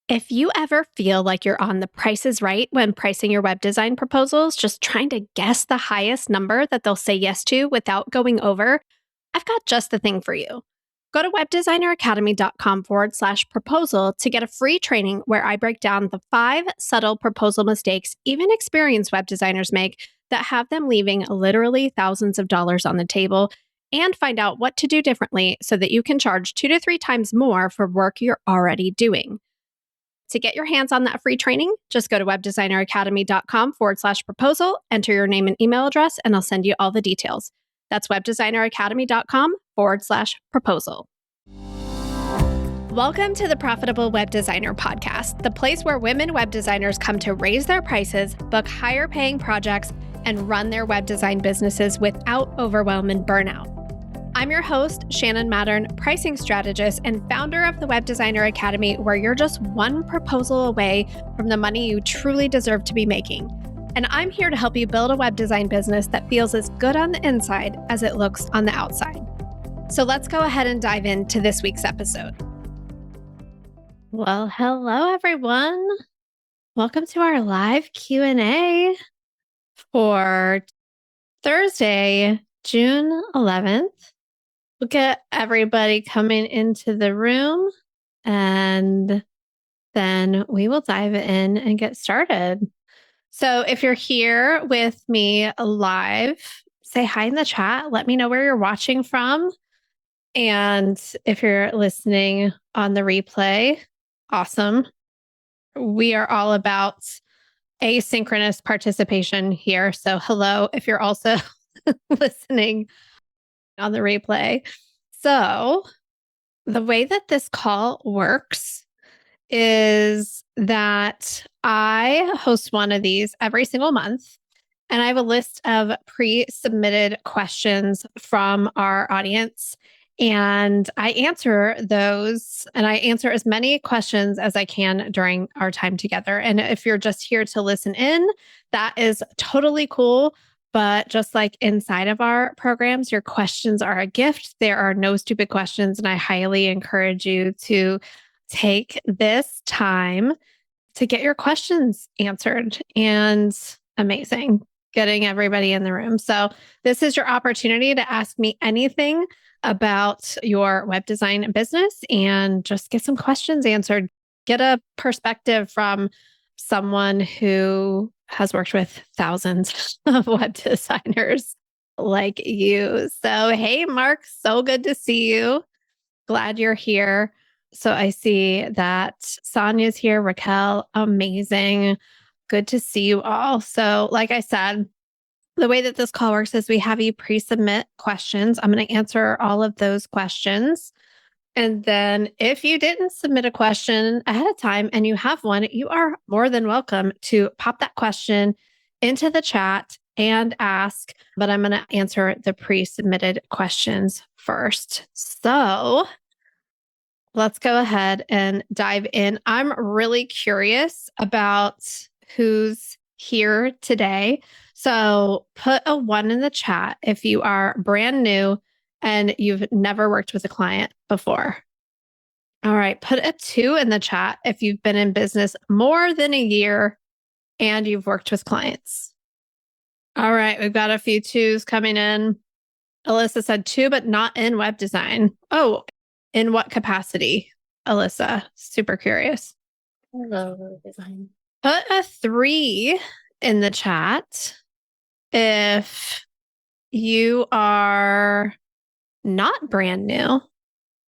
If you ever feel like you're on the Price is Right when pricing your web design proposals, just trying to guess the highest number that they'll say yes to without going over, I've got just the thing for you. Go to webdesigneracademy.com/proposal to get a free training where I break down the 5 subtle proposal mistakes even experienced web designers make that have them leaving literally thousands of dollars on the table, and find out what to do differently so that you can charge 2 to 3 times more for work you're already doing. To get your hands on that free training, just go to webdesigneracademy.com/proposal, enter your name and email address, and I'll send you all the details. That's webdesigneracademy.com/proposal. Welcome to the Profitable Web Designer Podcast, the place where women web designers come to raise their prices, book higher paying projects, and run their web design businesses without overwhelm and burnout. I'm your host, Shannon Mattern, pricing strategist and founder of the Web Designer Academy, where you're just one proposal away from the money you truly deserve to be making. And I'm here to help you build a web design business that feels as good on the inside as it looks on the outside. So let's go ahead and dive into this week's episode. Well, hello, everyone. Welcome to our live Q&A for Thursday, June 11th. Look at everybody coming into the room, and then we will dive in and get started. So if you're here with me live, say hi in the chat. Let me know where you're watching from. And if you're listening on the replay, awesome. We are all about asynchronous participation here. So hello, if you're also listening on the replay. So the way that this call works is that I host one of these every single month, and I have a list of pre-submitted questions from our audience, and I answer those, and I answer as many questions as I can during our time together. And if you're just here to listen in, that is totally cool. But just like inside of our programs, your questions are a gift. There are no stupid questions. And I highly encourage you to take this time to get your questions answered. And amazing, getting everybody in the room. So this is your opportunity to ask me anything about your web design business and just get some questions answered. Get a perspective from someone who has worked with thousands of web designers like you. So, hey, Mark, so good to see you. Glad you're here. So I see that Sonya's here, Raquel, amazing. Good to see you all. So like I said, the way that this call works is we have you pre-submit questions. I'm going to answer all of those questions. And then if you didn't submit a question ahead of time and you have one, you are more than welcome to pop that question into the chat and ask, but I'm going to answer the pre-submitted questions first. So let's go ahead and dive in. I'm really curious about who's here today. So put a 1 in the chat if you are brand new and you've never worked with a client before. All right, put a 2 in the chat if you've been in business more than a year and you've worked with clients. All right, we've got a few 2s coming in. Alyssa said 2, but not in web design. Oh, in what capacity, Alyssa? Super curious. Hello, web design. Put a 3 in the chat if you are not brand new,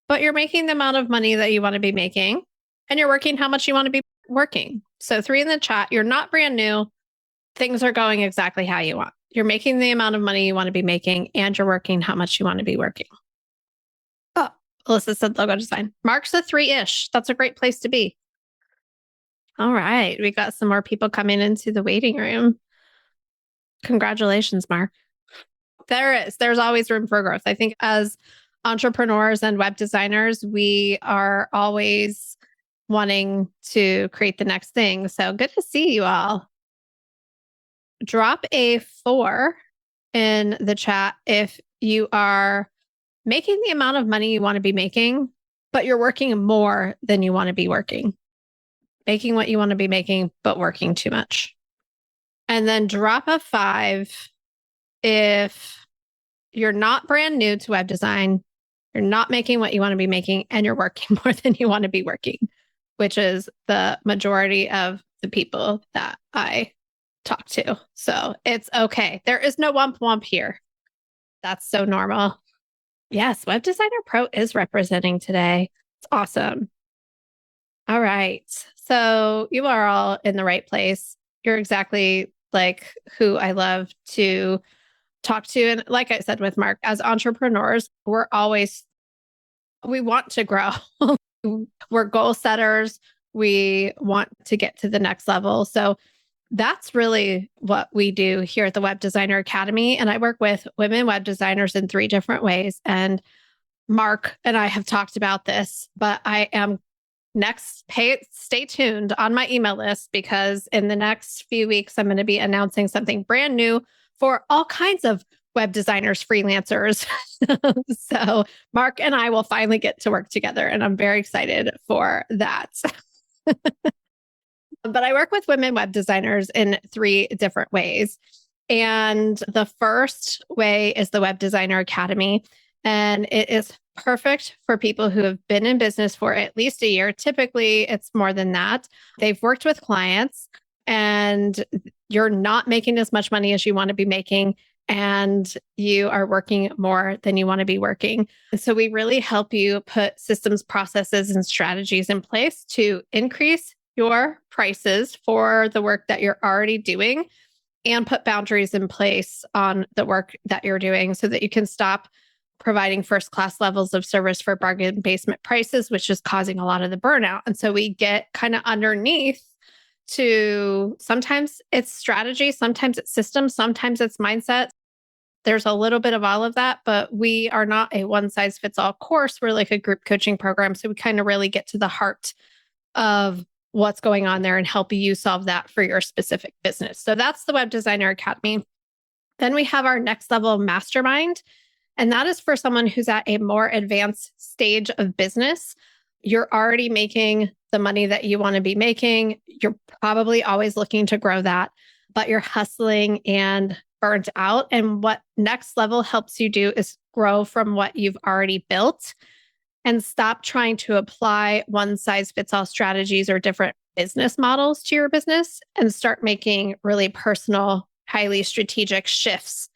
but you're making the amount of money that you want to be making and you're working how much you want to be working. So 3 in the chat, you're not brand new. Things are going exactly how you want. You're making the amount of money you want to be making and you're working how much you want to be working. Oh, Alyssa said logo design. Mark's a 3-ish. That's a great place to be. All right. We got some more people coming into the waiting room. Congratulations, Mark. There's always room for growth. I think as entrepreneurs and web designers, we are always wanting to create the next thing. So good to see you all. Drop a 4 in the chat if you are making the amount of money you want to be making, but you're working more than you want to be working. making what you want to be making, but working too much. And then drop a 5 if you're not brand new to web design, you're not making what you want to be making, and you're working more than you want to be working, which is the majority of the people that I talk to. So it's okay. There is no wump wump here. That's so normal. Yes, Web Designer Pro is representing today. It's awesome. All right. So you are all in the right place. You're exactly like who I love to talk to. And like I said with Mark, as entrepreneurs, we want to grow. We're goal setters. We want to get to the next level. So that's really what we do here at the Web Designer Academy. And I work with women web designers in 3 different ways. And Mark and I have talked about this, but I am stay tuned on my email list because in the next few weeks, I'm going to be announcing something brand new for all kinds of web designers, freelancers. So Mark and I will finally get to work together, and I'm very excited for that. But I work with women web designers in 3 different ways. And the first way is the Web Designer Academy. And it is perfect for people who have been in business for at least a year. Typically, it's more than that. They've worked with clients and you're not making as much money as you want to be making, and you are working more than you want to be working. And so we really help you put systems, processes, and strategies in place to increase your prices for the work that you're already doing and put boundaries in place on the work that you're doing so that you can stop providing first-class levels of service for bargain basement prices, which is causing a lot of the burnout. And so we get kind of underneath to sometimes it's strategy, sometimes it's systems, sometimes it's mindset. There's a little bit of all of that, but we are not a one-size-fits-all course. We're like a group coaching program. So we kind of really get to the heart of what's going on there and help you solve that for your specific business. So that's the Web Designer Academy. Then we have our next level mastermind. And that is for someone who's at a more advanced stage of business. You're already making the money that you want to be making. You're probably always looking to grow that, but you're hustling and burnt out. And what next level helps you do is grow from what you've already built and stop trying to apply one size fits all strategies or different business models to your business and start making really personal, highly strategic shifts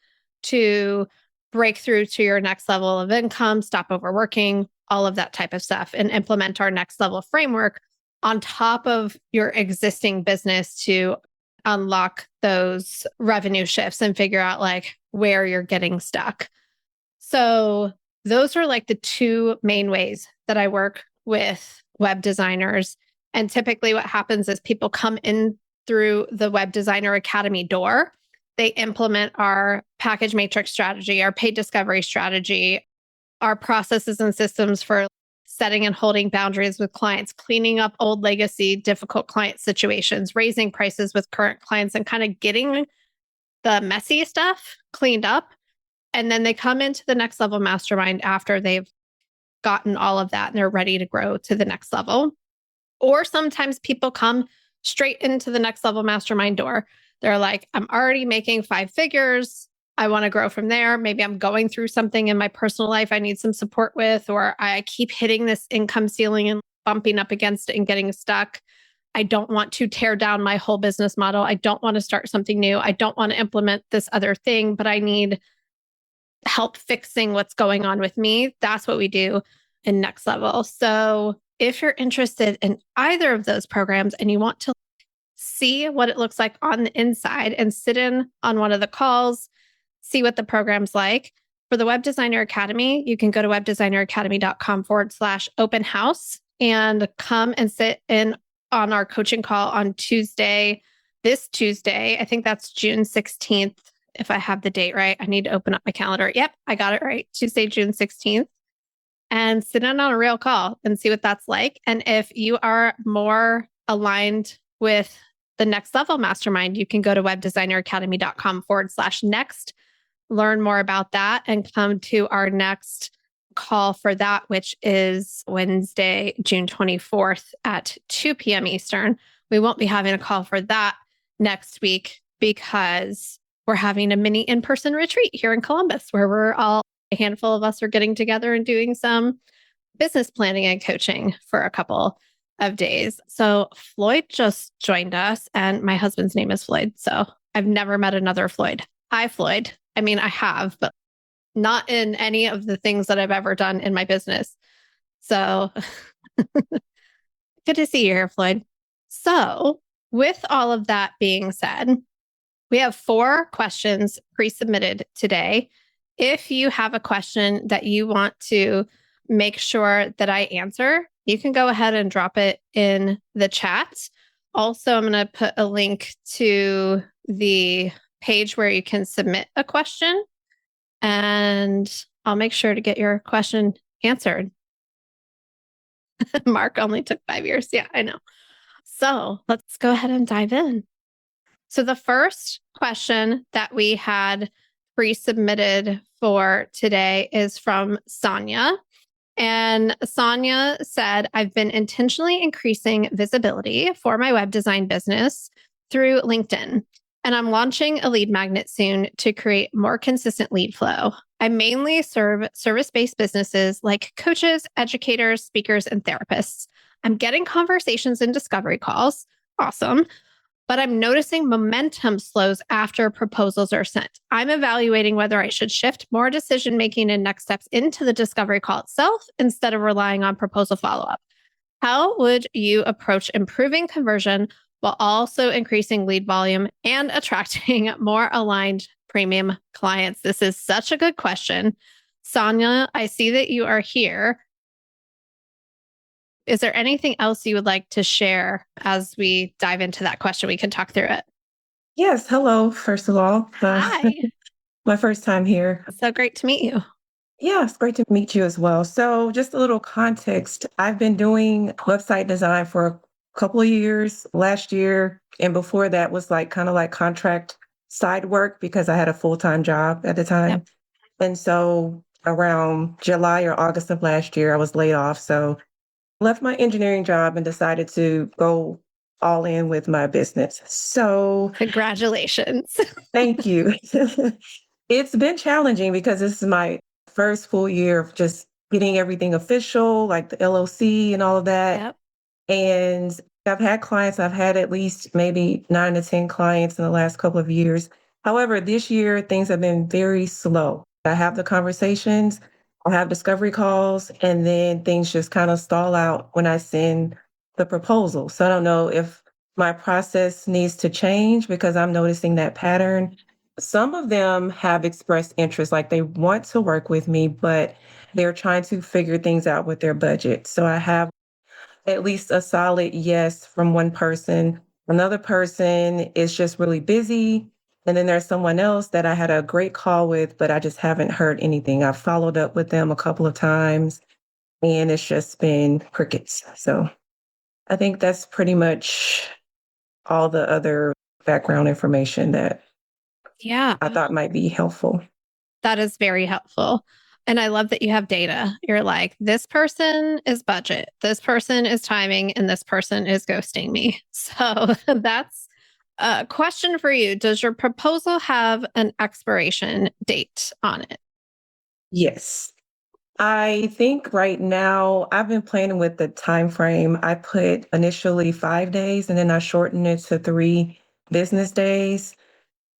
to break through to your next level of income, stop overworking, all of that type of stuff, and implement our next level framework on top of your existing business to unlock those revenue shifts and figure out like where you're getting stuck. So those are like the 2 main ways that I work with web designers. And typically what happens is people come in through the Web Designer Academy door. They implement our package matrix strategy, our paid discovery strategy, our processes and systems for setting and holding boundaries with clients, cleaning up old legacy, difficult client situations, raising prices with current clients, and kind of getting the messy stuff cleaned up. And then they come into the next level mastermind after they've gotten all of that and they're ready to grow to the next level. Or sometimes people come straight into the next level mastermind door. They're like, I'm already making 5 figures. I want to grow from there. Maybe I'm going through something in my personal life I need some support with, or I keep hitting this income ceiling and bumping up against it and getting stuck. I don't want to tear down my whole business model. I don't want to start something new. I don't want to implement this other thing, but I need help fixing what's going on with me. That's what we do in Next Level. So if you're interested in either of those programs and you want to see what it looks like on the inside and sit in on one of the calls, see what the program's like. For the Web Designer Academy, you can go to webdesigneracademy.com/open house and come and sit in on our coaching call on this Tuesday. I think that's June 16th. If I have the date right, I need to open up my calendar. Yep, I got it right. Tuesday, June 16th. And sit in on a real call and see what that's like. And if you are more aligned with the Next Level Mastermind, you can go to webdesigneracademy.com/next, learn more about that, and come to our next call for that, which is Wednesday, June 24th at 2 p.m. Eastern. We won't be having a call for that next week because we're having a mini in-person retreat here in Columbus where a handful of us are getting together and doing some business planning and coaching for a couple of days. So Floyd just joined us, and my husband's name is Floyd. So I've never met another Floyd. Hi, Floyd. I mean, I have, but not in any of the things that I've ever done in my business. So good to see you here, Floyd. So with all of that being said, we have 4 questions pre-submitted today. If you have a question that you want to make sure that I answer, you can go ahead and drop it in the chat. Also, I'm going to put a link to the page where you can submit a question, and I'll make sure to get your question answered. Mark only took 5 years. Yeah, I know. So let's go ahead and dive in. So the first question that we had pre-submitted for today is from Sonya. And Sonya said, I've been intentionally increasing visibility for my web design business through LinkedIn, and I'm launching a lead magnet soon to create more consistent lead flow. I mainly serve service-based businesses like coaches, educators, speakers, and therapists. I'm getting conversations and discovery calls. Awesome. But I'm noticing momentum slows after proposals are sent. I'm evaluating whether I should shift more decision-making and next steps into the discovery call itself instead of relying on proposal follow-up. How would you approach improving conversion while also increasing lead volume and attracting more aligned premium clients? This is such a good question. Sonya, I see that you are here. Is there anything else you would like to share as we dive into that question? We can talk through it. Yes. Hello, first of all. Hi. My first time here. So great to meet you. Yeah, it's great to meet you as well. So just a little context. I've been doing website design for a couple of years, last year. And before that was kind of like contract side work because I had a full-time job at the time. Yep. And so around July or August of last year, I was laid off. So left my engineering job and decided to go all in with my business. So Congratulations. thank you. It's been challenging because this is my first full year of just getting everything official, like the LLC and all of that. Yep. And I've had at least maybe 9 to 10 clients in the last couple of years. However, this year, things have been very slow. I have the conversations, I'll have discovery calls, and then things just kind of stall out when I send the proposal. So I don't know if my process needs to change because I'm noticing that pattern. Some of them have expressed interest, like they want to work with me, but they're trying to figure things out with their budget. So I have at least a solid yes from one person. Another person is just really busy. And then there's someone else that I had a great call with, but I just haven't heard anything. I've followed up with them a couple of times and it's just been crickets. So I think that's pretty much all the other background information that I thought might be helpful. That is very helpful. And I love that you have data. You're like, this person is budget, this person is timing, and this person is ghosting me. So that's a question for you. Does your proposal have an expiration date on it? Yes. I think right now I've been playing with the time frame. I put initially 5 days and then I shortened it to 3 business days,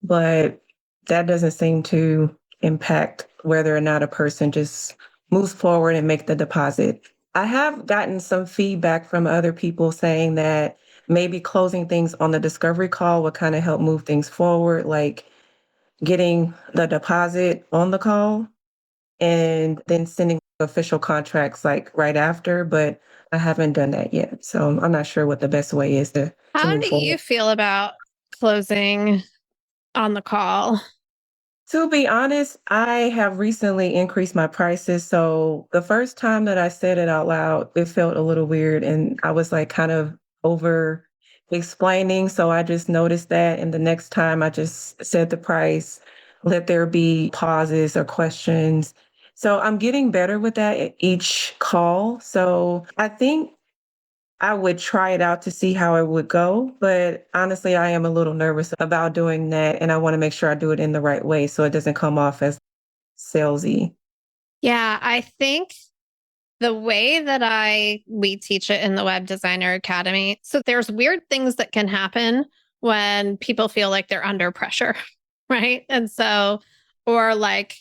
but that doesn't seem to impact whether or not a person just moves forward and make the deposit. I have gotten some feedback from other people saying that maybe closing things on the discovery call would kind of help move things forward, like getting the deposit on the call and then sending official contracts like right after, but I haven't done that yet. So I'm not sure what the best way is to How move do forward. you feel about closing on the call? To be honest, I have recently increased my prices. So the first time that I said it out loud, it felt a little weird and I was like kind of over explaining. So I just noticed that. And the next time I just said the price, let there be pauses or questions. So I'm getting better with that at each call. So I think I would try it out to see how it would go. But honestly, I am a little nervous about doing that. And I want to make sure I do it in the right way so it doesn't come off as salesy. Yeah, I think the way that we teach it in the Web Designer Academy, so there's weird things that can happen when people feel like they're under pressure, right? And so, or like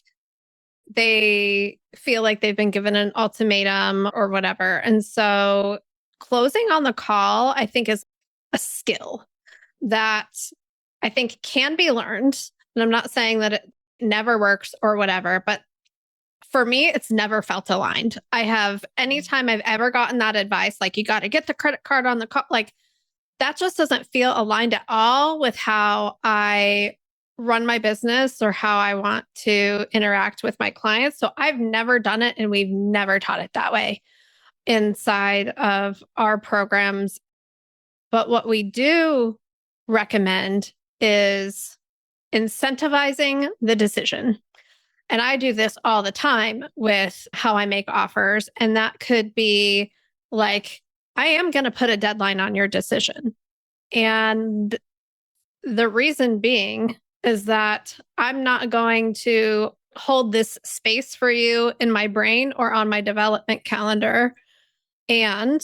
they feel like they've been given an ultimatum or whatever. And so closing on the call, I think, is a skill that I think can be learned. And I'm not saying that it never works or whatever, but for me, it's never felt aligned. Anytime I've ever gotten that advice, like you got to get the credit card on the call, like that just doesn't feel aligned at all with how I run my business or how I want to interact with my clients. So I've never done it and we've never taught it that way inside of our programs. But what we do recommend is incentivizing the decision. And I do this all the time with how I make offers. And that could be like, I am going to put a deadline on your decision. And the reason being is that I'm not going to hold this space for you in my brain or on my development calendar. And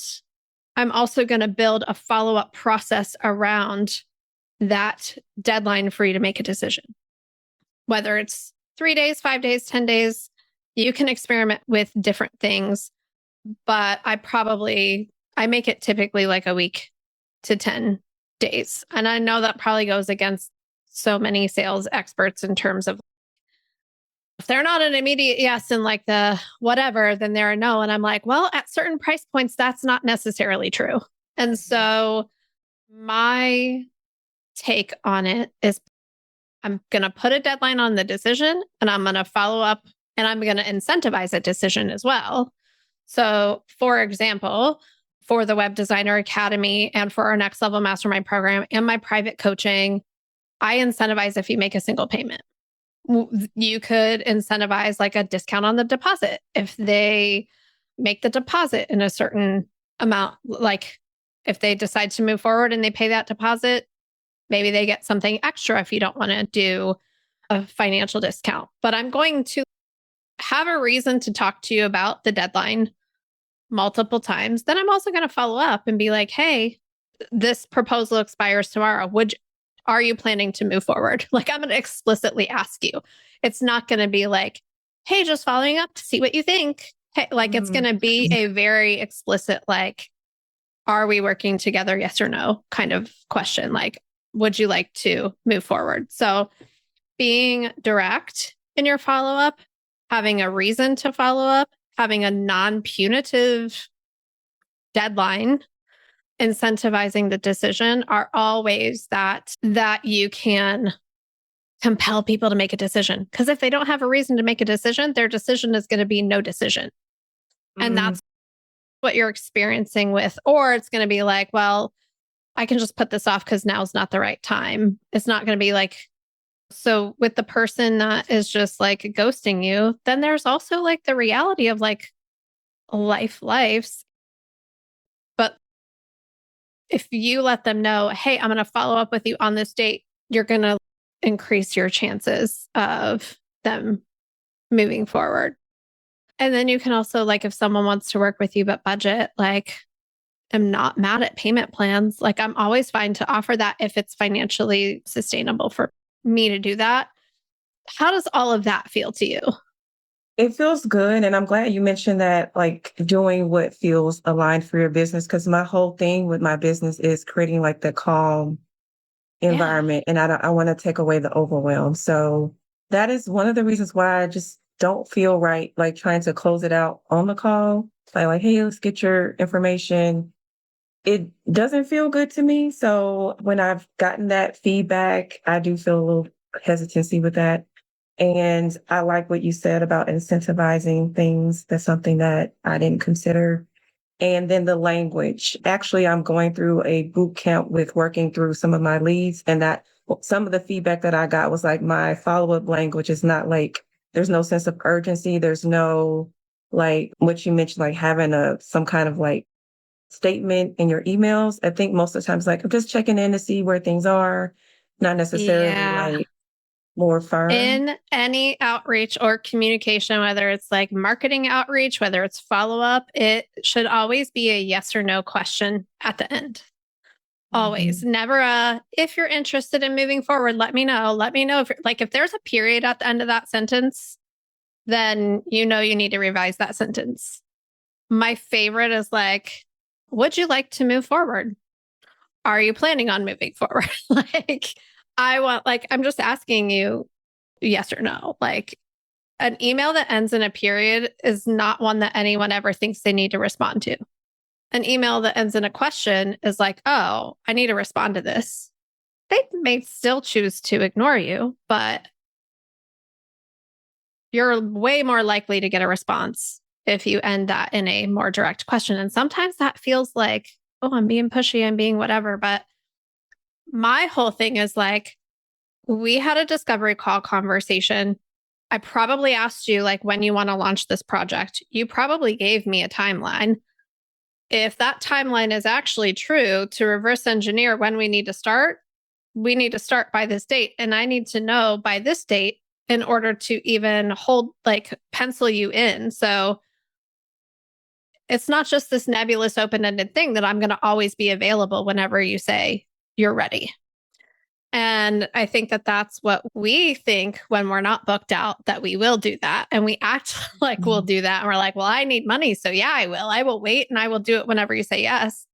I'm also going to build a follow-up process around that deadline for you to make a decision. Whether it's 3 days, 5 days, 10 days, you can experiment with different things. But I make it typically like a week to 10 days. And I know that probably goes against so many sales experts in terms of if they're not an immediate yes and like the whatever, then they're a no. And I'm like, well, at certain price points, that's not necessarily true. And so my take on it is I'm going to put a deadline on the decision and I'm going to follow up and I'm going to incentivize a decision as well. So, for example, for the Web Designer Academy and for our Next Level Mastermind program and my private coaching, I incentivize if you make a single payment. You could incentivize like a discount on the deposit if they make the deposit in a certain amount. Like if they decide to move forward and they pay that deposit, maybe they get something extra if you don't want to do a financial discount. But I'm going to have a reason to talk to you about the deadline multiple times. Then I'm also going to follow up and be like, hey, this proposal expires tomorrow. Are you planning to move forward? Like I'm going to explicitly ask you. It's not going to be like, hey, just following up to see what you think. Hey, like it's going to be a very explicit, like, are we working together? Yes or no kind of question. Like, would you like to move forward? So being direct in your follow-up, having a reason to follow up, having a non-punitive deadline, incentivizing the decision are all ways that you can compel people to make a decision. Because if they don't have a reason to make a decision, their decision is going to be no decision. And that's what you're experiencing with, or it's going to be like, well, I can just put this off because now's not the right time. It's not going to be like, so with the person that is just like ghosting you, then there's also like the reality of like lives. But if you let them know, hey, I'm going to follow up with you on this date, you're going to increase your chances of them moving forward. And then you can also, like, if someone wants to work with you but budget, like, I'm not mad at payment plans. Like, I'm always fine to offer that if it's financially sustainable for me to do that. How does all of that feel to you? It feels good. And I'm glad you mentioned that, like doing what feels aligned for your business. Cause my whole thing with my business is creating like the calm environment. And I want to take away the overwhelm. So that is one of the reasons why I just don't feel right, like trying to close it out on the call. Like, hey, let's get your information. It doesn't feel good to me. So when I've gotten that feedback, I do feel a little hesitancy with that. And I like what you said about incentivizing things. That's something that I didn't consider. And then the language. Actually, I'm going through a boot camp with working through some of my leads, and that some of the feedback that I got was like my follow-up language is not like There's no sense of urgency. There's no, like what you mentioned, like having some kind of like statement in your emails. I think most of the times, like I'm just checking in to see where things are, not necessarily Yeah. like more firm. In any outreach or communication, whether it's like marketing outreach, whether it's follow up, it should always be a yes or no question at the end. Always. Never if you're interested in moving forward, let me know. Let me know if there's a period at the end of that sentence, then you know you need to revise that sentence. My favorite is like, would you like to move forward? Are you planning on moving forward? I'm just asking you yes or no. Like an email that ends in a period is not one that anyone ever thinks they need to respond to. An email that ends in a question is like, oh, I need to respond to this. They may still choose to ignore you, but you're way more likely to get a response if you end that in a more direct question. And sometimes that feels like, oh, I'm being pushy, I'm being whatever. But my whole thing is like, we had a discovery call conversation. I probably asked you like when you want to launch this project. You probably gave me a timeline. If that timeline is actually true, to reverse engineer when we need to start by this date. And I need to know by this date in order to even pencil you in. So it's not just this nebulous open-ended thing that I'm going to always be available whenever you say you're ready. And I think that that's what we think when we're not booked out, that we will do that. And we act like we'll do that. And we're like, well, I need money. So yeah, I will. I will wait and I will do it whenever you say yes.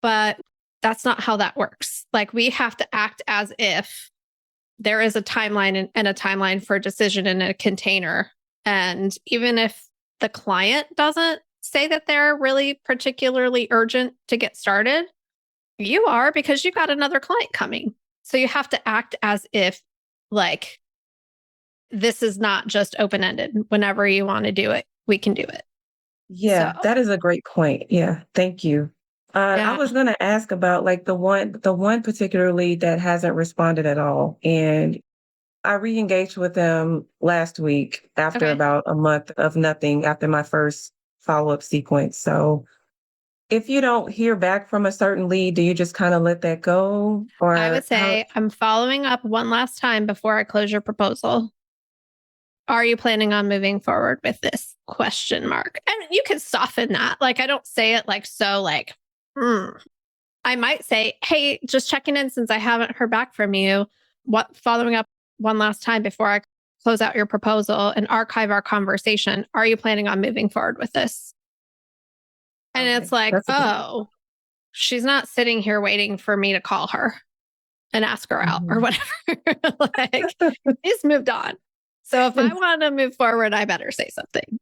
But that's not how that works. Like we have to act as if there is a timeline and a timeline for a decision in a container. And even if the client doesn't say that they're really particularly urgent to get started, you are, because you got another client coming. So you have to act as if like this is not just open-ended. Whenever you want to do it, we can do it. Yeah, that is a great point. Yeah, thank you. I was going to ask about like the one particularly that hasn't responded at all. And I re-engaged with them last week after about a month of nothing after my first follow-up sequence. So if you don't hear back from a certain lead, do you just kind of let that go? Or I would say I'm following up one last time before I close your proposal. Are you planning on moving forward with this ? And you can soften that. Like, I don't say it like so like, I might say, hey, just checking in since I haven't heard back from you. Following up one last time before I close out your proposal and archive our conversation. Are you planning on moving forward with this? And it's like, oh, she's not sitting here waiting for me to call her and ask her out or whatever. Like, she's moved on. So if I want to move forward, I better say something.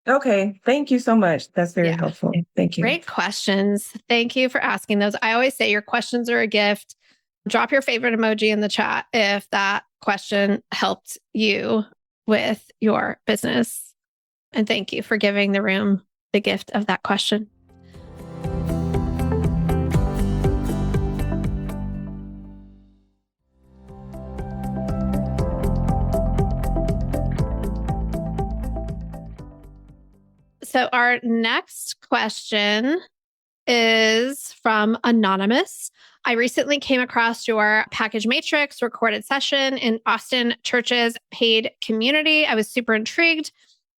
Okay. Thank you so much. That's very helpful. Thank you. Great questions. Thank you for asking those. I always say your questions are a gift. Drop your favorite emoji in the chat if that question helped you with your business. And thank you for giving the room the gift of that question. So our next question is from Anonymous. I recently came across your package matrix recorded session in Austin Church's paid community. I was super intrigued,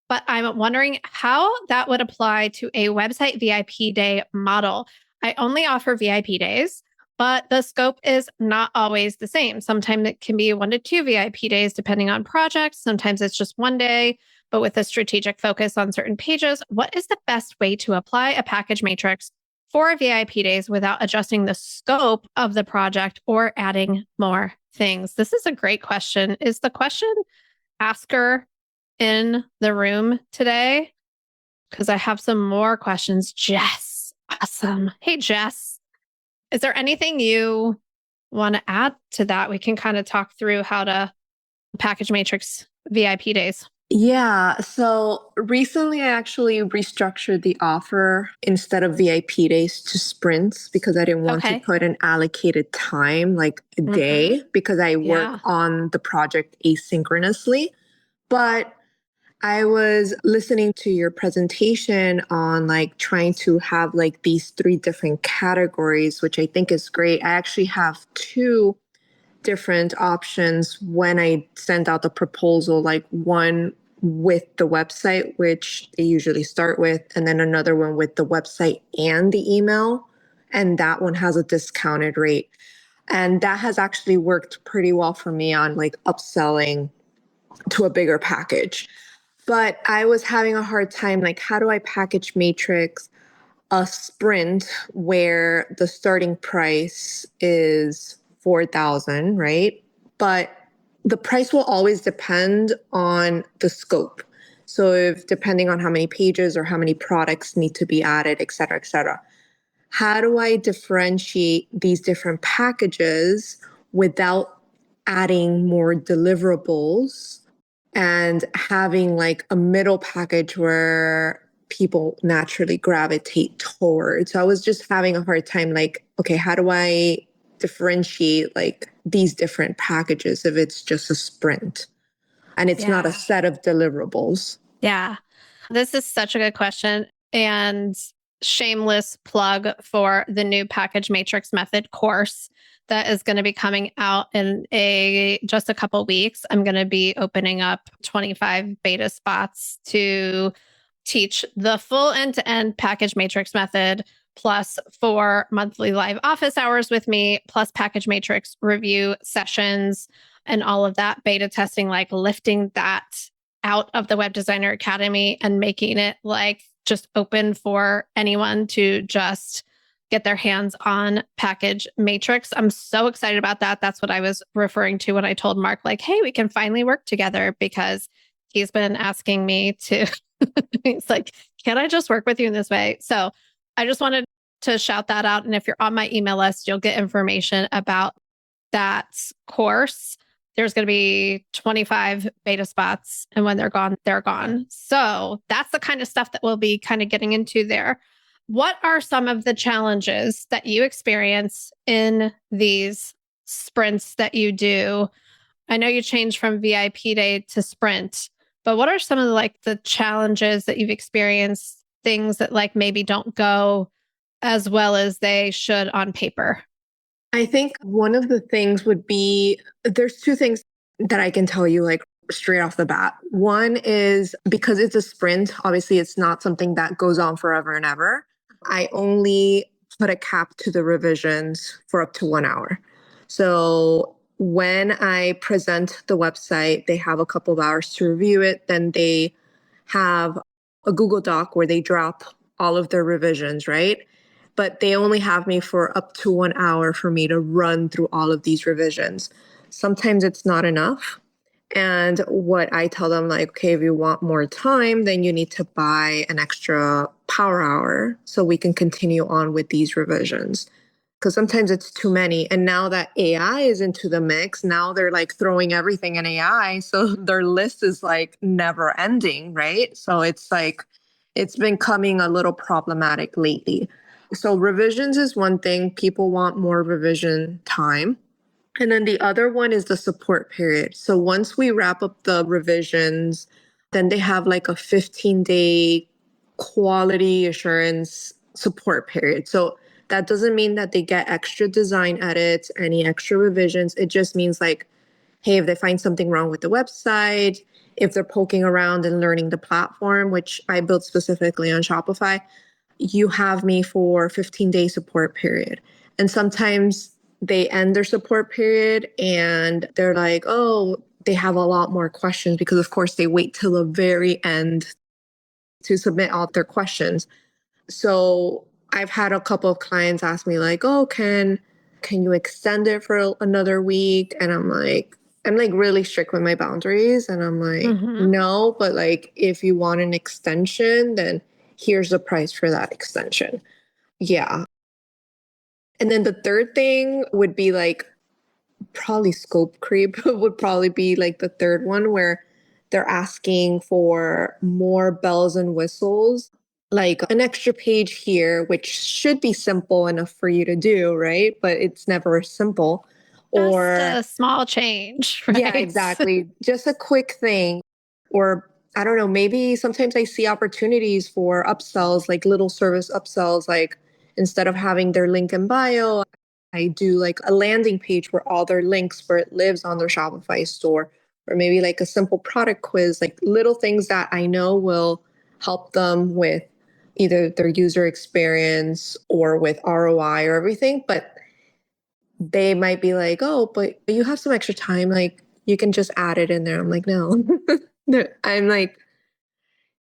but I'm wondering how that would apply to a website VIP day model. I only offer VIP days, but the scope is not always the same. Sometimes it can be 1 to 2 VIP days, depending on projects. Sometimes it's just 1 day, but with a strategic focus on certain pages. What is the best way to apply a package matrix for VIP days without adjusting the scope of the project or adding more things? This is a great question. Is the question asker in the room today? Because I have some more questions. Jess, awesome. Hey, Jess, is there anything you want to add to that? We can kind of talk through how to package matrix VIP days. Yeah. So recently I actually restructured the offer instead of VIP days to sprints because I didn't want to put an allocated time, like a day, because I work on the project asynchronously. But I was listening to your presentation on like trying to have like these three different categories, which I think is great. I actually have two different options when I send out the proposal, like one with the website, which they usually start with, and then another one with the website and the email. And that one has a discounted rate. And that has actually worked pretty well for me on like upselling to a bigger package. But I was having a hard time, like, how do I package Matrix a sprint where the starting price is 4,000, right? But the price will always depend on the scope. So if depending on how many pages or how many products need to be added, et cetera, et cetera. How do I differentiate these different packages without adding more deliverables and having like a middle package where people naturally gravitate towards? So I was just having a hard time, like, okay, how do I differentiate like these different packages if it's just a sprint and it's not a set of deliverables? Yeah. This is such a good question. And shameless plug for the new package matrix method course that is going to be coming out in just a couple weeks. I'm going to be opening up 25 beta spots to teach the full end-to-end package matrix method, plus 4 monthly live office hours with me, plus package matrix review sessions and all of that beta testing, like lifting that out of the Web Designer Academy and making it like just open for anyone to just get their hands on package matrix. I'm so excited about that. That's what I was referring to when I told Mark, like, hey, we can finally work together, because he's been asking me to, he's like, can I just work with you in this way? So I just wanted to shout that out. And if you're on my email list, you'll get information about that course. There's going to be 25 beta spots, and when they're gone, they're gone. So that's the kind of stuff that we'll be kind of getting into there. What are some of the challenges that you experience in these sprints that you do? I know you changed from VIP day to sprint, but what are some of the challenges that you've experienced, things that like maybe don't go as well as they should on paper? I think one of the things would be, there's two things that I can tell you like straight off the bat. One is because it's a sprint, obviously it's not something that goes on forever and ever. I only put a cap to the revisions for up to 1 hour. So when I present the website, they have a couple of hours to review it. Then they have a Google Doc where they drop all of their revisions, right? But they only have me for up to 1 hour for me to run through all of these revisions. Sometimes it's not enough. And what I tell them, like, okay, if you want more time, then you need to buy an extra power hour so we can continue on with these revisions. Because sometimes it's too many. And now that AI is into the mix, now they're like throwing everything in AI. So their list is like never ending, right? So it's like, it's been coming a little problematic lately. So revisions is one thing. People want more revision time. And then the other one is the support period. So once we wrap up the revisions, then they have like a 15-day quality assurance support period. So that doesn't mean that they get extra design edits, any extra revisions. It just means like, hey, if they find something wrong with the website, if they're poking around and learning the platform, which I built specifically on Shopify, you have me for 15-day support period. And sometimes they end their support period and they're like, oh, they have a lot more questions because of course they wait till the very end to submit all their questions. So I've had a couple of clients ask me like, oh, can you extend it for another week? And I'm like really strict with my boundaries. And I'm like, no, but like, if you want an extension, then here's the price for that extension. Yeah. And then the third thing would be like probably scope creep would probably be like the third one where they're asking for more bells and whistles, like an extra page here, which should be simple enough for you to do, right? But it's never simple. Or just a small change, right? Yeah, exactly. Just a quick thing. Or I don't know, maybe sometimes I see opportunities for upsells, like little service upsells, like instead of having their link in bio, I do like a landing page where all their links where it lives on their Shopify store, or maybe like a simple product quiz, like little things that I know will help them with either their user experience or with ROI or everything. But they might be like, oh, but you have some extra time. Like you can just add it in there. I'm like, no. I'm like,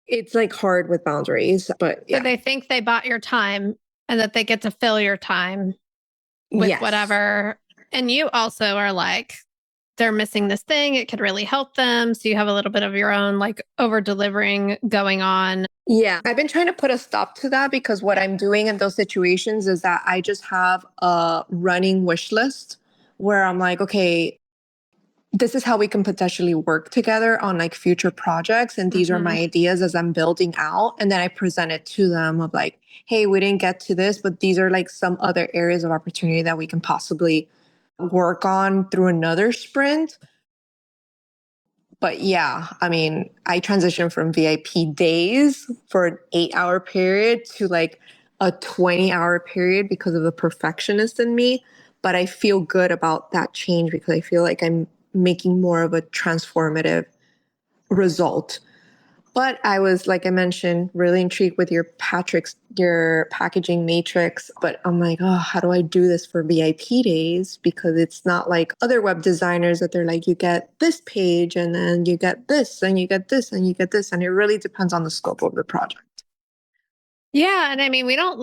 it's like hard with boundaries, but So yeah. they think they bought your time and that they get to fill your time with Yes. whatever. And you also are like, they're missing this thing. It could really help them. So you have a little bit of your own like over delivering going on. Yeah. I've been trying to put a stop to that because what I'm doing in those situations is that I just have a running wish list where I'm like, okay, this is how we can potentially work together on like future projects. And these are my ideas as I'm building out. And then I present it to them of like, hey, we didn't get to this, but these are like some other areas of opportunity that we can possibly work on through another sprint. But yeah, I mean, I transitioned from VIP days for an 8-hour period to like a 20-hour period because of the perfectionist in me. But I feel good about that change because I feel like I'm making more of a transformative result. But I was, like I mentioned, really intrigued with your packaging matrix. But I'm like, oh, how do I do this for VIP days? Because it's not like other web designers that they're like, you get this page and then you get this and you get this and you get this. And it really depends on the scope of the project. Yeah. And I mean, we don't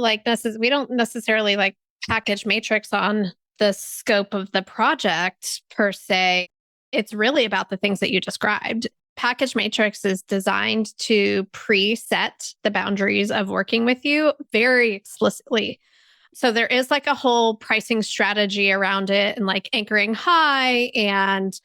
necessarily like package matrix on the scope of the project per se. It's really about the things that you described. Package matrix is designed to preset the boundaries of working with you very explicitly. So there is like a whole pricing strategy around it and like anchoring high, and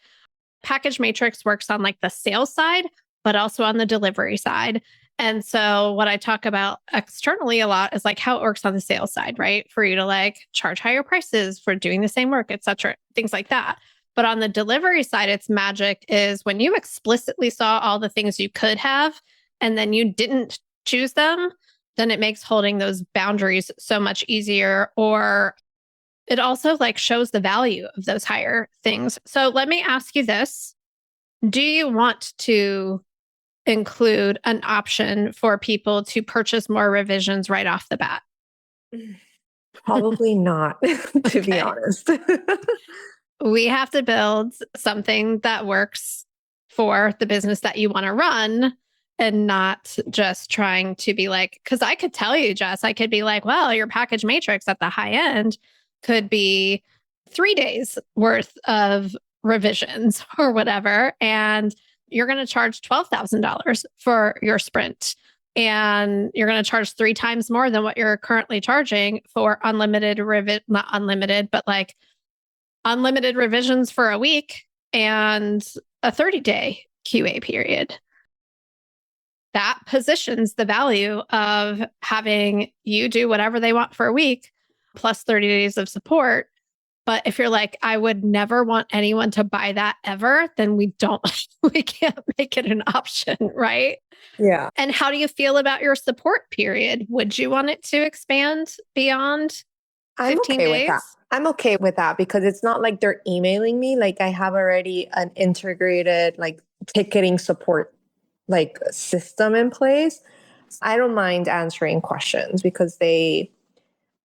package matrix works on like the sales side, but also on the delivery side. And so what I talk about externally a lot is like how it works on the sales side, right? For you to like charge higher prices for doing the same work, et cetera, things like that. But on the delivery side, its magic is when you explicitly saw all the things you could have and then you didn't choose them, then it makes holding those boundaries so much easier. Or it also like shows the value of those higher things. So let me ask you this. Do you want to include an option for people to purchase more revisions right off the bat? Probably not, to be honest. We have to build something that works for the business that you want to run and not just trying to be like, because I could tell you, Jess, I could be like, well, your package matrix at the high end could be 3 days worth of revisions or whatever. And you're going to charge $12,000 for your sprint. And you're going to charge 3 times more than what you're currently charging for unlimited not unlimited, but like unlimited revisions for a week and a 30-day QA period. That positions the value of having you do whatever they want for a week plus 30 days of support. But if you're like, I would never want anyone to buy that ever, then we can't make it an option, right? Yeah. And how do you feel about your support period? Would you want it to expand beyond 15 days? With that. I'm okay with that because it's not like they're emailing me. Like I have already an integrated like ticketing support like system in place. I don't mind answering questions because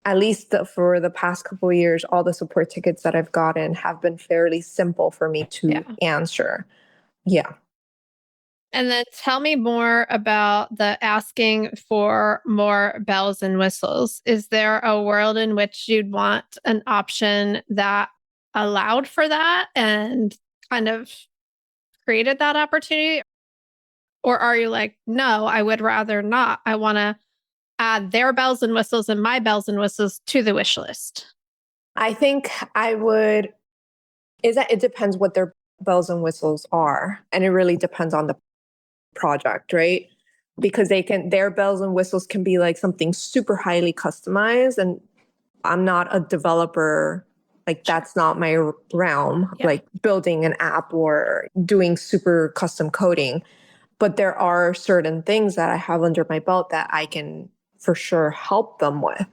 at least for the past couple of years, all the support tickets that I've gotten have been fairly simple for me to answer. Yeah. And then tell me more about the asking for more bells and whistles. Is there a world in which you'd want an option that allowed for that and kind of created that opportunity? Or are you like, no, I would rather not. I want to add their bells and whistles and my bells and whistles to the wish list? I think I would, it depends what their bells and whistles are. And it really depends on the project, right? Because their bells and whistles can be like something super highly customized. And I'm not a developer. Like that's not my realm, like building an app or doing super custom coding. but there are certain things that I have under my belt that I can for sure help them with.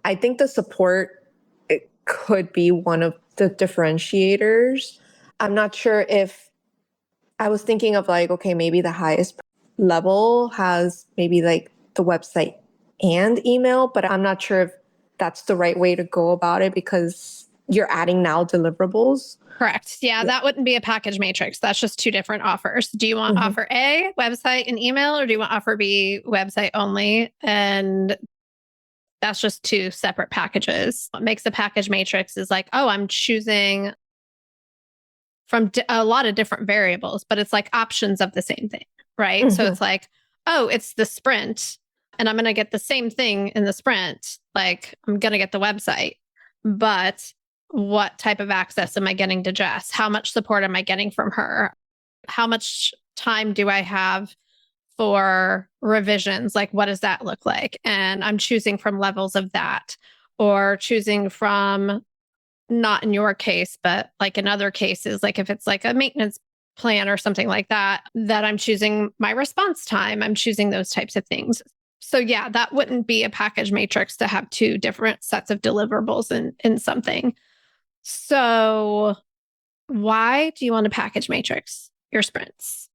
I think the support, it could be one of the differentiators. I'm not sure if I was thinking of like, okay, maybe the highest level has maybe like the website and email, but I'm not sure if that's the right way to go about it because you're adding now deliverables. Correct. Yeah, that wouldn't be a package matrix. That's just two different offers. Do you want offer A, website and email, or do you want offer B, website only? And that's just two separate packages. What makes a package matrix is like, oh, I'm choosing from a lot of different variables, but it's like options of the same thing, right? So it's like, oh, it's the sprint, and I'm going to get the same thing in the sprint. Like, I'm going to get the website, but what type of access am I getting to Jess? How much support am I getting from her? How much time do I have for revisions? Like, what does that look like? And I'm choosing from levels of that, or choosing from, not in your case, but like in other cases, like if it's like a maintenance plan or something like that, that I'm choosing my response time. I'm choosing those types of things. So yeah, that wouldn't be a package matrix to have two different sets of deliverables in something. So why do you want a package matrix your sprints?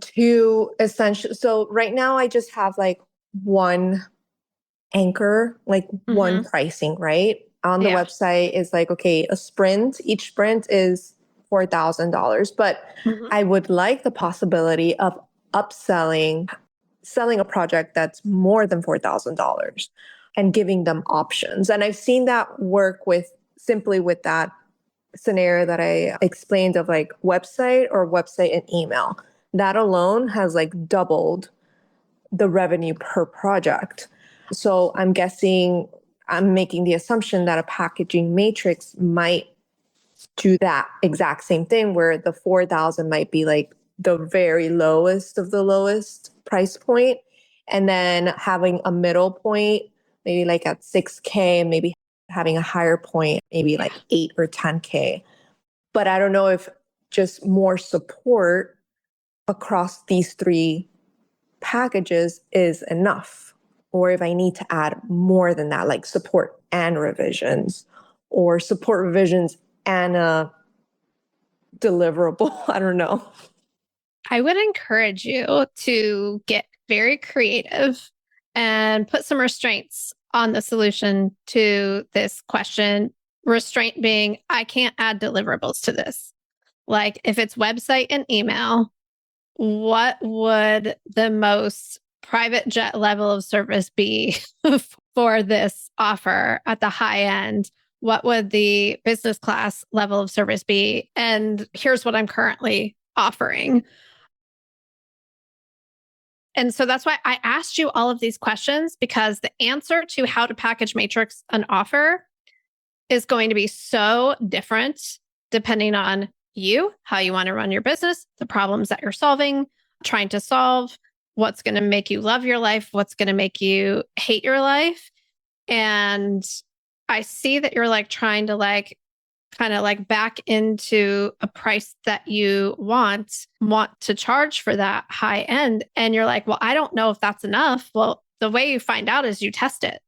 To essentially, so right now I just have like one anchor, like one pricing, right? On the website is like, okay, each sprint is $4,000, but I would like the possibility of selling a project that's more than $4,000 and giving them options. And I've seen that work simply with that scenario that I explained of like website and email. That alone has like doubled the revenue per project. So I'm making the assumption that a packaging matrix might do that exact same thing, where the 4,000 might be like the very lowest of the lowest price point. And then having a middle point, maybe like at 6K, maybe having a higher point, maybe like 8 or 10K. But I don't know if just more support across these three packages is enough, or if I need to add more than that, like support and revisions, or support revisions and a deliverable. I don't know. I would encourage you to get very creative and put some restraints on the solution to this question. Restraint being, I can't add deliverables to this. Like if it's website and email, what would the most private jet level of service be for this offer at the high end? What would the business class level of service be? And here's what I'm currently offering. And so that's why I asked you all of these questions, because the answer to how to package matrix an offer is going to be so different depending on you, how you want to run your business, the problems that you're trying to solve, what's going to make you love your life, what's going to make you hate your life. And I see that you're like trying to like kind of like back into a price that you want to charge for that high end. And you're like, well, I don't know if that's enough. Well, the way you find out is you test it.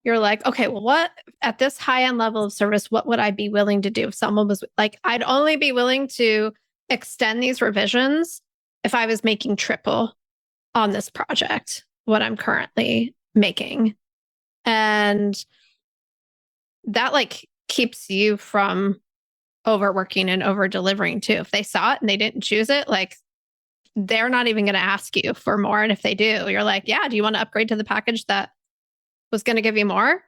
You're like, okay, well, what at this high end level of service, what would I be willing to do if someone was like, I'd only be willing to extend these revisions if I was making triple on this project, what I'm currently making. And that like keeps you from overworking and over delivering too. If they saw it and they didn't choose it, like they're not even going to ask you for more. And if they do, you're like, yeah, do you want to upgrade to the package that was going to give you more?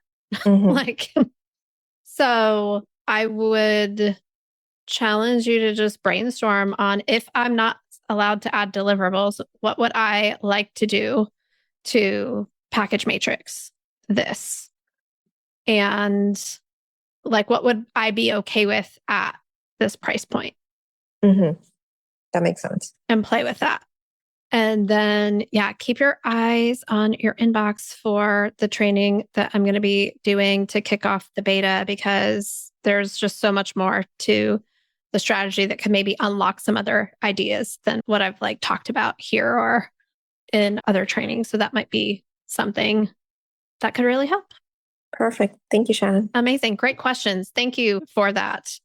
Like, so I would challenge you to just brainstorm on, if I'm not allowed to add deliverables, what would I like to do to package matrix this? And like, what would I be okay with at this price point? That makes sense. And play with that. And then, yeah, keep your eyes on your inbox for the training that I'm going to be doing to kick off the beta, because there's just so much more to the strategy that can maybe unlock some other ideas than what I've like talked about here or in other trainings. So that might be something that could really help. Perfect. Thank you, Shannon. Amazing. Great questions. Thank you for that.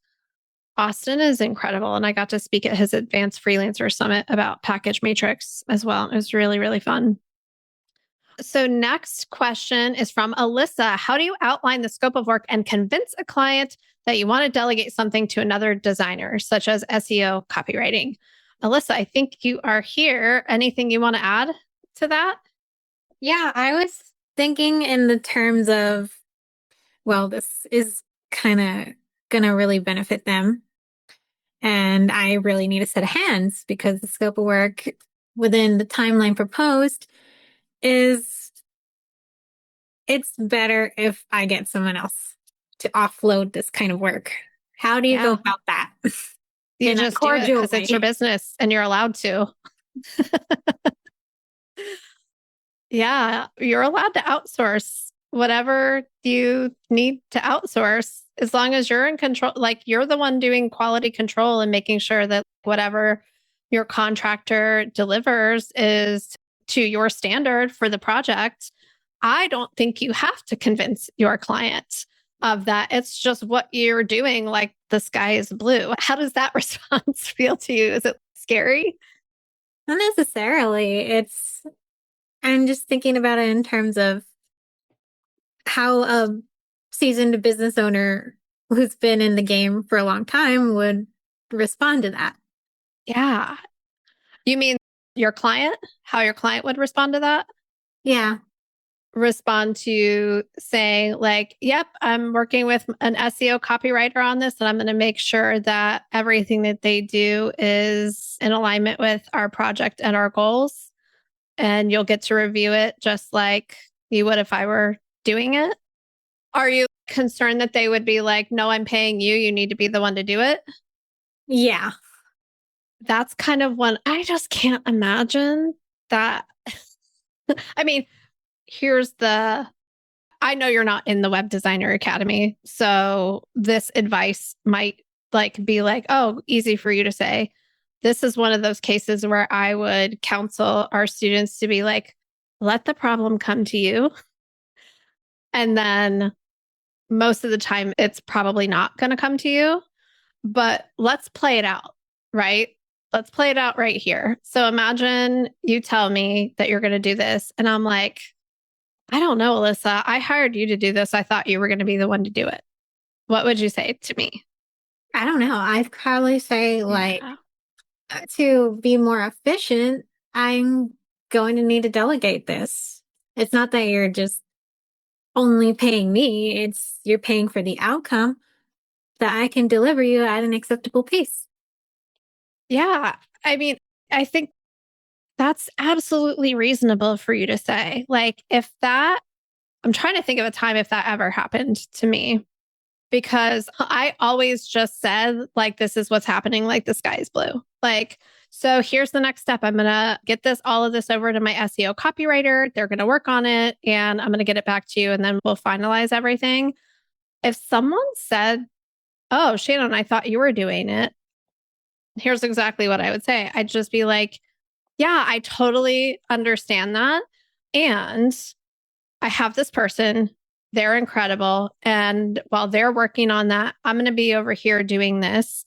Austin is incredible. And I got to speak at his Advanced Freelancer Summit about Package Matrix as well. It was really, really fun. So next question is from Alyssa. How do you outline the scope of work and convince a client that you want to delegate something to another designer, such as SEO copywriting? Alyssa, I think you are here. Anything you want to add to that? Yeah, I was thinking in the terms of, well, this is kind of going to really benefit them. And I really need a set of hands because the scope of work within the timeline proposed is, it's better if I get someone else to offload this kind of work. How do you go about that? You just do it because it's your business and you're allowed to. Yeah, you're allowed to outsource whatever you need to outsource as long as you're in control. Like you're the one doing quality control and making sure that whatever your contractor delivers is to your standard for the project. I don't think you have to convince your client of that. It's just what you're doing, like the sky is blue. How does that response feel to you? Is it scary? Not necessarily. I'm just thinking about it in terms of how a seasoned business owner who's been in the game for a long time would respond to that. Yeah. You mean your client? How your client would respond to that? Yeah. Respond to saying like, yep, I'm working with an SEO copywriter on this and I'm going to make sure that everything that they do is in alignment with our project and our goals. And you'll get to review it just like you would if I were doing it. Are you concerned that they would be like, no, I'm paying you. You need to be the one to do it? Yeah. That's kind of one I just can't imagine that. I mean, I know you're not in the Web Designer Academy. So this advice might be like, oh, easy for you to say. This is one of those cases where I would counsel our students to be like, let the problem come to you. And then most of the time, it's probably not going to come to you, but let's play it out, right? Let's play it out right here. So imagine you tell me that you're going to do this. And I'm like, I don't know, Alyssa, I hired you to do this. I thought you were going to be the one to do it. What would you say to me? I don't know. I'd probably say to be more efficient, I'm going to need to delegate this. It's not that you're just only paying me. You're paying for the outcome that I can deliver you at an acceptable pace. Yeah. I mean, I think that's absolutely reasonable for you to say. Like I'm trying to think of a time if that ever happened to me, because I always just said, like, this is what's happening. Like the sky is blue. Like, so here's the next step. I'm going to get all of this over to my SEO copywriter. They're going to work on it and I'm going to get it back to you. And then we'll finalize everything. If someone said, oh, Shannon, I thought you were doing it, here's exactly what I would say. I'd just be like, yeah, I totally understand that. And I have this person, they're incredible. And while they're working on that, I'm going to be over here doing this.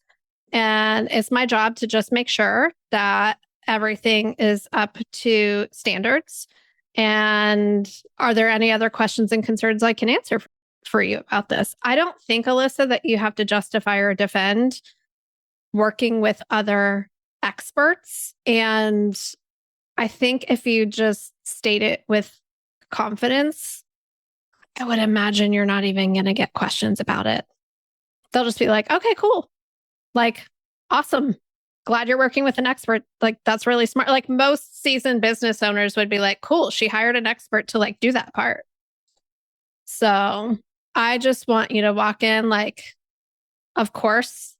And it's my job to just make sure that everything is up to standards. And are there any other questions and concerns I can answer for you about this? I don't think, Alyssa, that you have to justify or defend working with other experts. And I think if you just state it with confidence, I would imagine you're not even going to get questions about it. They'll just be like, okay, cool. Like, awesome. Glad you're working with an expert. Like, that's really smart. Like most seasoned business owners would be like, cool, she hired an expert to do that part. So I just want you to walk in like, of course,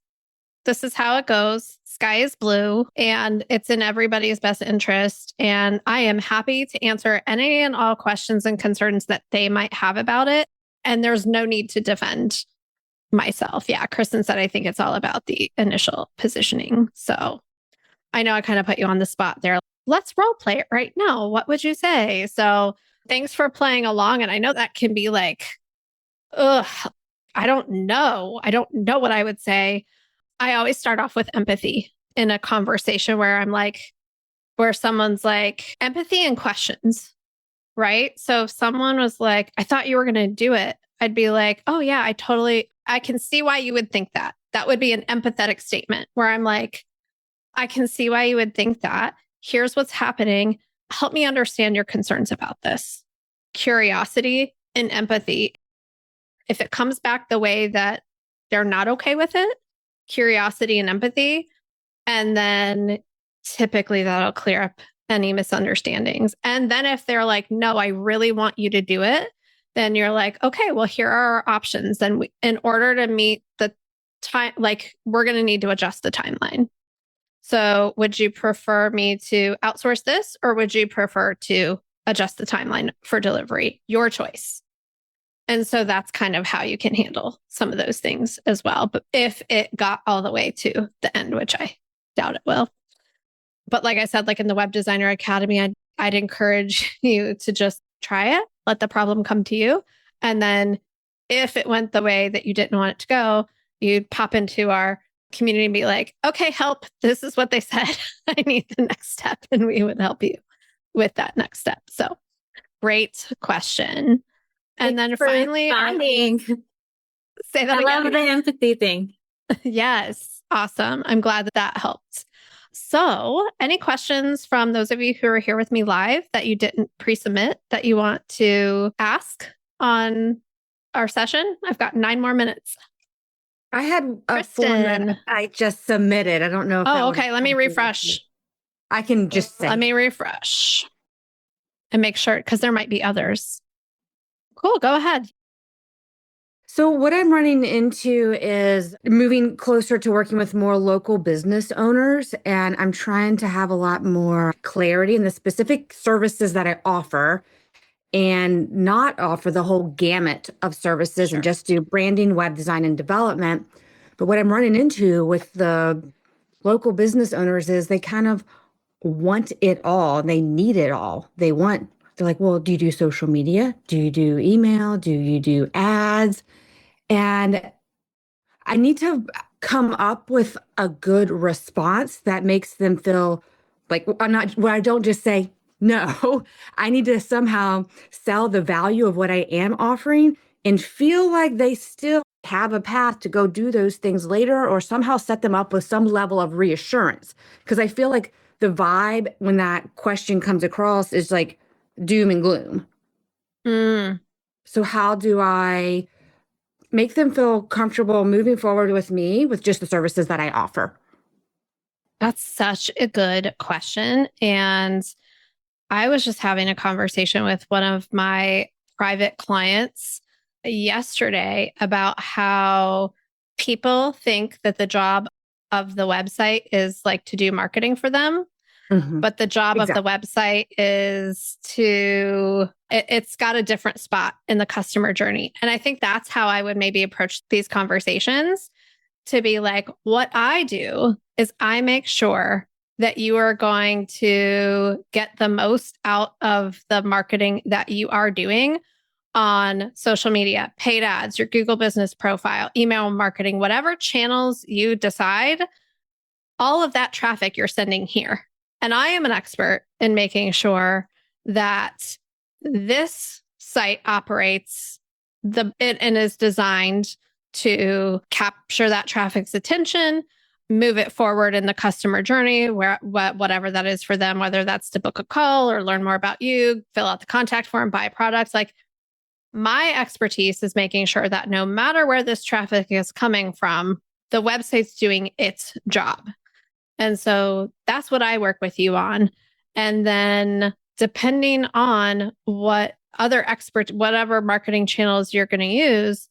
this is how it goes. Sky is blue and it's in everybody's best interest. And I am happy to answer any and all questions and concerns that they might have about it. And there's no need to defend myself. Yeah. Kristin said, I think it's all about the initial positioning. So I know I kind of put you on the spot there. Let's role play it right now. What would you say? So thanks for playing along. And I know that can be like, ugh, I don't know. I don't know what I would say. I always start off with empathy in a conversation where I'm like, where someone's like, empathy and questions, right? So if someone was like, I thought you were going to do it, I'd be like, oh yeah, I can see why you would think that. That would be an empathetic statement where I'm like, I can see why you would think that. Here's what's happening. Help me understand your concerns about this. Curiosity and empathy. If it comes back the way that they're not okay with it, curiosity and empathy, and then typically that'll clear up any misunderstandings. And then if they're like, no, I really want you to do it, then you're like, okay, well, here are our options. Then in order to meet the time, like we're going to need to adjust the timeline. So would you prefer me to outsource this, or would you prefer to adjust the timeline for delivery? Your choice. And so that's kind of how you can handle some of those things as well. But if it got all the way to the end, which I doubt it will. But like I said, like in the Web Designer Academy, I'd encourage you to just try it, let the problem come to you. And then if it went the way that you didn't want it to go, you'd pop into our community and be like, okay, help. This is what they said. I need the next step. And we would help you with that next step. So great question. And then finally, say that again. I love the empathy thing. Yes. Awesome. I'm glad that helped. So any questions from those of you who are here with me live that you didn't pre-submit that you want to ask on our session? I've got 9 more minutes. I had a form that I just submitted. I don't know if okay. Let me refresh. I can just say. Let me refresh and make sure, because there might be others. Cool. Go ahead. So what I'm running into is moving closer to working with more local business owners, and I'm trying to have a lot more clarity in the specific services that I offer and not offer the whole gamut of services and just do branding, web design, and development. But what I'm running into with the local business owners is they kind of want it all. They need it all. They're like, well, do you do social media? Do you do email? Do you do ads? And I need to come up with a good response that makes them feel like where I don't just say no. I need to somehow sell the value of what I am offering and feel like they still have a path to go do those things later, or somehow set them up with some level of reassurance. Because I feel like the vibe when that question comes across is like doom and gloom. So how do I make them feel comfortable moving forward with me with just the services that I offer? That's such a good question. And I was just having a conversation with one of my private clients yesterday about how people think that the job of the website is like to do marketing for them. But the job of the website is it's got a different spot in the customer journey. And I think that's how I would maybe approach these conversations, to be like, what I do is I make sure that you are going to get the most out of the marketing that you are doing on social media, paid ads, your Google business profile, email marketing, whatever channels you decide, all of that traffic you're sending here. And I am an expert in making sure that this site operates and is designed to capture that traffic's attention, move it forward in the customer journey, whatever that is for them, whether that's to book a call or learn more about you, fill out the contact form, buy products. Like, my expertise is making sure that no matter where this traffic is coming from, the website's doing its job. And so that's what I work with you on. And then depending on what other experts, whatever marketing channels you're going to use,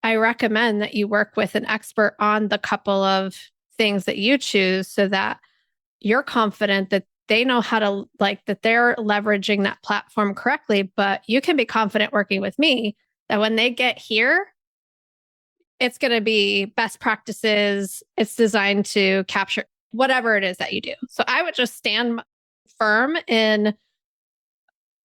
I recommend that you work with an expert on the couple of things that you choose, so that you're confident that they know how to, like, that they're leveraging that platform correctly. But you can be confident working with me that when they get here, it's going to be best practices. It's designed to capture whatever it is that you do. So I would just stand firm in,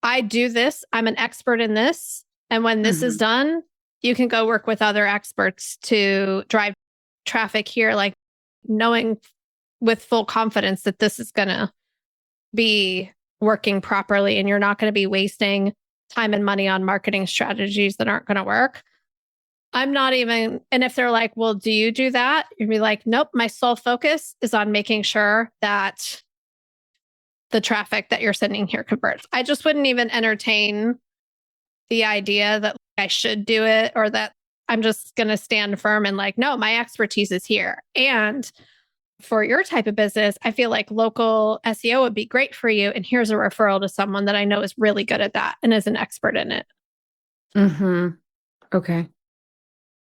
I do this. I'm an expert in this. And when this is done, you can go work with other experts to drive traffic here, like knowing with full confidence that this is going to be working properly and you're not going to be wasting time and money on marketing strategies that aren't going to work. I'm not even, and if they're like, well, do you do that? You'd be like, nope, my sole focus is on making sure that the traffic that you're sending here converts. I just wouldn't even entertain the idea that I should do it or that I'm just going to stand firm and like, no, my expertise is here. And for your type of business, I feel like local SEO would be great for you. And here's a referral to someone that I know is really good at that and is an expert in it. Okay.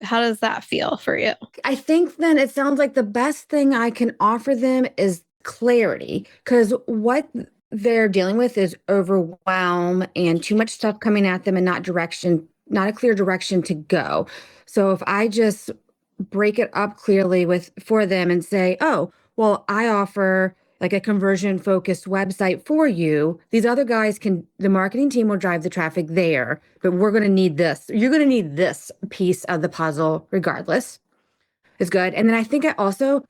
How does that feel for you? I think then it sounds like the best thing I can offer them is clarity, because what they're dealing with is overwhelm and too much stuff coming at them and not a clear direction to go. So if I just break it up clearly for them and say, oh, well, I offer like a conversion focused website for you. These other guys the marketing team will drive the traffic there, but we're going to need this. You're going to need this piece of the puzzle regardless. It's good. And then I think I also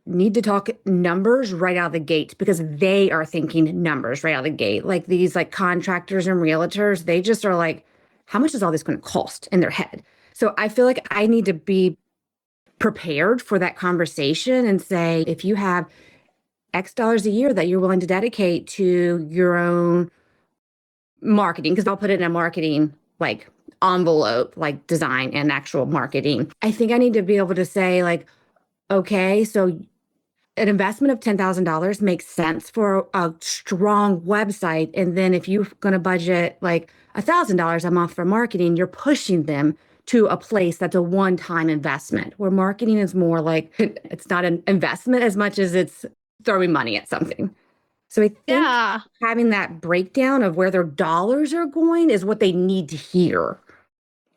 need to talk numbers right out of the gate, because they are thinking numbers right out of the gate. Like these like contractors and realtors, they just are like, how much is all this going to cost in their head? So I feel like I need to be prepared for that conversation and say, if you have X dollars a year that you're willing to dedicate to your own marketing, because I'll put it in a marketing like envelope, like design and actual marketing. I think I need to be able to say like, okay, so an investment of $10,000 makes sense for a strong website. And then if you're going to budget like $1,000 a month for marketing, you're pushing them to a place that's a one-time investment, where marketing is more like, it's not an investment as much as it's throwing money at something. So I think having that breakdown of where their dollars are going is what they need to hear.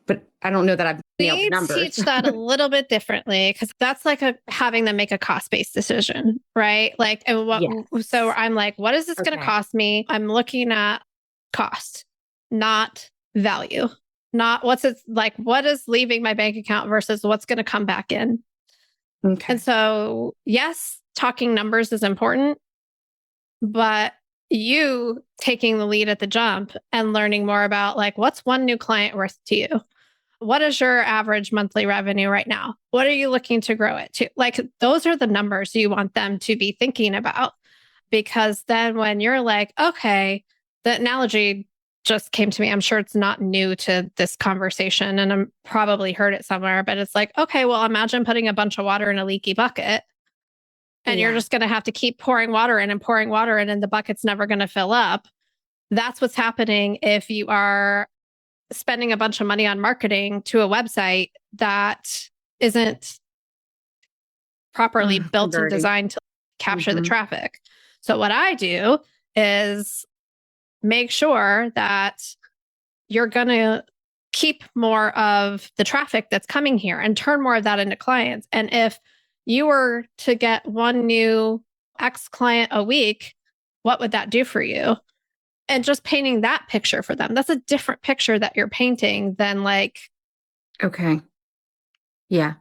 But I don't know that I've nailed the numbers. We teach that a little bit differently, because that's like having them make a cost-based decision, right? Like, and so I'm like, what is this going to cost me? I'm looking at cost, not value, not what is leaving my bank account versus what's going to come back in. Okay. And so, yes, talking numbers is important, but you taking the lead at the jump and learning more about like, what's one new client worth to you? What is your average monthly revenue right now? What are you looking to grow it to? Like, those are the numbers you want them to be thinking about, because then when you're like, okay, the analogy just came to me. I'm sure it's not new to this conversation and I'm probably heard it somewhere, but it's like, okay, well, imagine putting a bunch of water in a leaky bucket and you're just going to have to keep pouring water in and the bucket's never going to fill up. That's what's happening if you are spending a bunch of money on marketing to a website that isn't properly built and designed to capture the traffic. So what I do is make sure that you're going to keep more of the traffic that's coming here and turn more of that into clients. And if you were to get one new X client a week, what would that do for you? And just painting that picture for them. That's a different picture that you're painting than like... Okay. Yeah.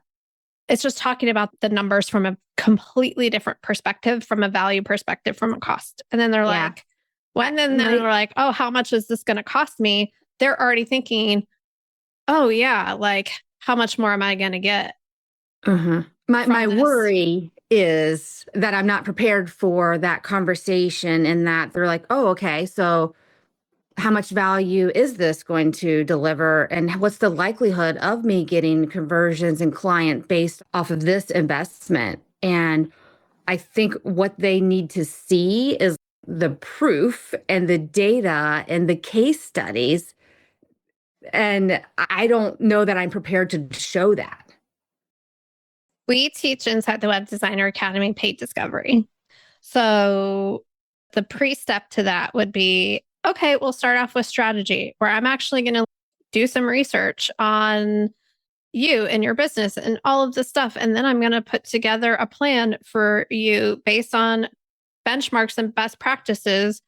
It's just talking about the numbers from a completely different perspective, from a value perspective, from a cost. And then they're like, then they're like, oh, how much is this going to cost me? They're already thinking, oh yeah, like how much more am I going to get? My worry is that I'm not prepared for that conversation, and that they're like, oh, okay, so how much value is this going to deliver? And what's the likelihood of me getting conversions and client based off of this investment? And I think what they need to see is the proof and the data and the case studies. And I don't know that I'm prepared to show that. We teach inside the Web Designer Academy paid discovery. So the pre-step to that would be, okay, we'll start off with strategy, where I'm actually going to do some research on you and your business and all of this stuff. And then I'm going to put together a plan for you based on benchmarks and best practices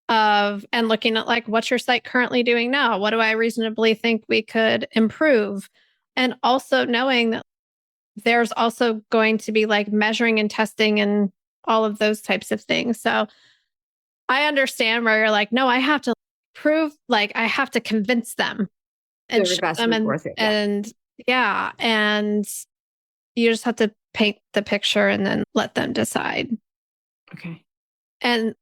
and looking at like, what's your site currently doing now? What do I reasonably think we could improve? And also knowing that there's also going to be like measuring and testing and all of those types of things. So I understand where you're like, no, I have to prove, like I have to convince them and show them and you just have to paint the picture and then let them decide. Okay. And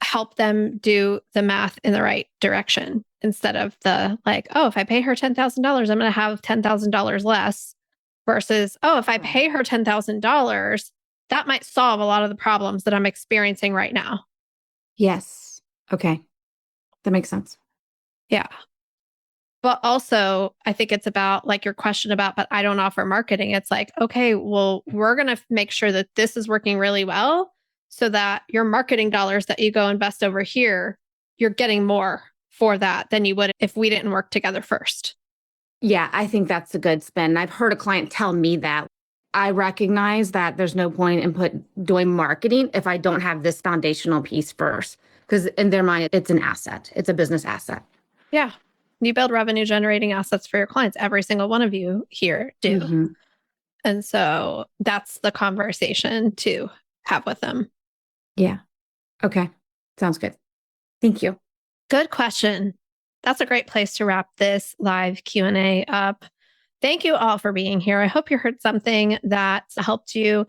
help them do the math in the right direction instead of the like, oh, if I pay her $10,000, I'm going to have $10,000 less versus, oh, if I pay her $10,000, that might solve a lot of the problems that I'm experiencing right now. Yes. Okay. That makes sense. Yeah. But also, I think it's about like your question about, but I don't offer marketing. It's like, okay, well, we're going to make sure that this is working really well so that your marketing dollars that you go invest over here, you're getting more for that than you would if we didn't work together first. Yeah, I think that's a good spin. I've heard a client tell me that. I recognize that there's no point in doing marketing if I don't have this foundational piece first, because in their mind, it's an asset. It's a business asset. Yeah. You build revenue generating assets for your clients. Every single one of you here do. Mm-hmm. And so that's the conversation to have with them. Yeah. Okay. Sounds good. Thank you. Good question. That's a great place to wrap this live Q&A up. Thank you all for being here. I hope you heard something that helped you.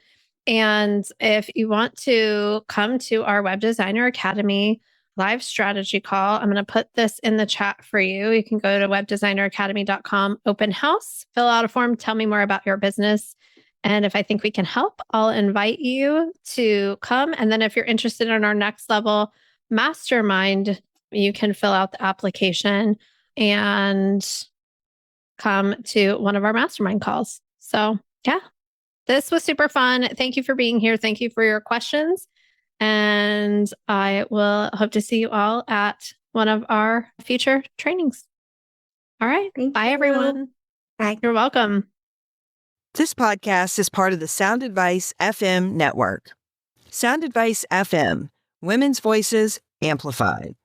And if you want to come to our Web Designer Academy live strategy call, I'm going to put this in the chat for you. You can go to webdesigneracademy.com open house, fill out a form, tell me more about your business. And if I think we can help, I'll invite you to come. And then if you're interested in our next level mastermind, you can fill out the application and come to one of our mastermind calls. So yeah, this was super fun. Thank you for being here. Thank you for your questions. And I will hope to see you all at one of our future trainings. All right. Bye, everyone. Bye. You're welcome. This podcast is part of the Sound Advice FM network. Sound Advice FM, women's voices amplified.